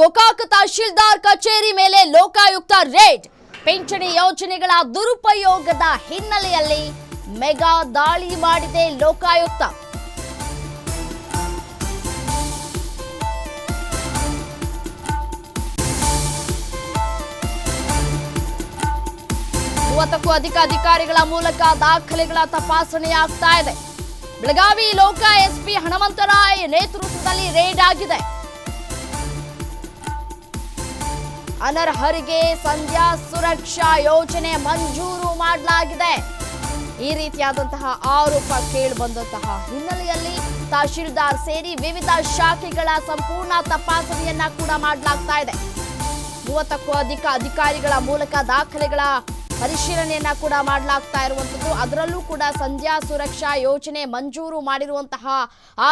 ಗೋಕಾಕ್ ತಹಶೀಲ್ದಾರ್ ಕಚೇರಿ ಮೇಲೆ ಲೋಕಾಯುಕ್ತ ರೇಡ್. ಪಿಂಚಣಿ ಯೋಜನೆಗಳ ದುರುಪಯೋಗದ ಹಿನ್ನೆಲೆಯಲ್ಲಿ ಮೆಗಾ ದಾಳಿ ಮಾಡಿದೆ ಲೋಕಾಯುಕ್ತ. ಮೂವತ್ತಕ್ಕೂ ಅಧಿಕ ಅಧಿಕಾರಿಗಳ ಮೂಲಕ ದಾಖಲೆಗಳ ತಪಾಸಣೆಯಾಗ್ತಾ ಇದೆ. ಬೆಳಗಾವಿ ಲೋಕ ಎಸ್ಪಿ ಹನುಮಂತರಾಯ್ ನೇತೃತ್ವದಲ್ಲಿ ರೇಡ್ ಆಗಿದೆ. ಅನರ್ಹರಿಗೆ ಸಂಧ್ಯಾ ಸುರಕ್ಷಾ ಯೋಜನೆ ಮಂಜೂರು ಮಾಡಲಾಗಿದೆ. ಈ ರೀತಿಯಾದಂತಹ ಆರೋಪ ಕೇಳಿಬಂದಂತಹ ಹಿನ್ನೆಲೆಯಲ್ಲಿ ತಹಶೀಲ್ದಾರ್ ಸೇರಿ ವಿವಿಧ ಶಾಖೆಗಳ ಸಂಪೂರ್ಣ ತಪಾಸಣೆಯನ್ನ ಕೂಡ ಮಾಡಲಾಗ್ತಾ ಇದೆ. 30ಕ್ಕೂ ಅಧಿಕ ಅಧಿಕಾರಿಗಳ ಮೂಲಕ ದಾಖಲೆಗಳ ಪರಿಶೀಲನೆಯನ್ನ ಕೂಡ ಮಾಡಲಾಗ್ತಾ ಇರುವಂತದ್ದು. ಅದರಲ್ಲೂ ಕೂಡ ಸಂಧ್ಯಾ ಸುರಕ್ಷಾ ಯೋಜನೆ ಮಂಜೂರು ಮಾಡಿರುವಂತಹ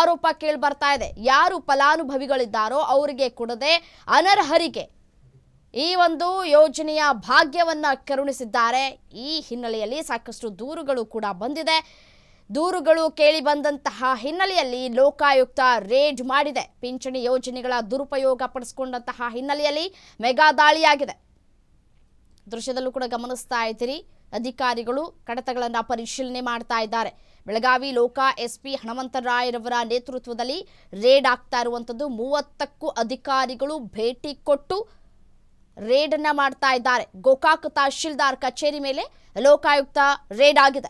ಆರೋಪ ಕೇಳಿ ಬರ್ತಾ ಇದೆ. ಯಾರು ಫಲಾನುಭವಿಗಳಿದ್ದಾರೋ ಅವರಿಗೆ ಕೊಡದೆ ಅನರ್ಹರಿಗೆ ಈ ಒಂದು ಯೋಜನೆಯ ಭಾಗ್ಯವನ್ನ ಕರುಣಿಸಿದ್ದಾರೆ. ಈ ಹಿನ್ನೆಲೆಯಲ್ಲಿ ಸಾಕಷ್ಟು ದೂರುಗಳು ಕೂಡ ಬಂದಿದೆ. ದೂರುಗಳು ಕೇಳಿ ಬಂದಂತಹ ಹಿನ್ನೆಲೆಯಲ್ಲಿ ಲೋಕಾಯುಕ್ತ ರೇಡ್ ಮಾಡಿದೆ. ಪಿಂಚಣಿ ಯೋಜನೆಗಳ ದುರುಪಯೋಗ ಪಡಿಸಿಕೊಂಡಂತಹ ಹಿನ್ನೆಲೆಯಲ್ಲಿ ಮೆಗಾ ದಾಳಿಯಾಗಿದೆ. ದೃಶ್ಯದಲ್ಲೂ ಕೂಡ ಗಮನಿಸ್ತಾ ಇದ್ದೀರಿ, ಅಧಿಕಾರಿಗಳು ಕಡತಗಳನ್ನು ಪರಿಶೀಲನೆ ಮಾಡ್ತಾ ಇದ್ದಾರೆ. ಬೆಳಗಾವಿ ಲೋಕ ಎಸ್ಪಿ ಹನುಮಂತರಾಯ್ ರವರ ನೇತೃತ್ವದಲ್ಲಿ ರೇಡ್ ಆಗ್ತಾ ಇರುವಂಥದ್ದು. 30ಕ್ಕೂ ಅಧಿಕಾರಿಗಳು ಭೇಟಿ ಕೊಟ್ಟು ರೇಡ್ ಅನ್ನ ಮಾಡ್ತಾ ಇದ್ದಾರೆ. ಗೋಕಾಕ್ ತಹಶೀಲ್ದಾರ್ ಕಚೇರಿ ಮೇಲೆ ಲೋಕಾಯುಕ್ತ ರೇಡ್ ಆಗಿದೆ.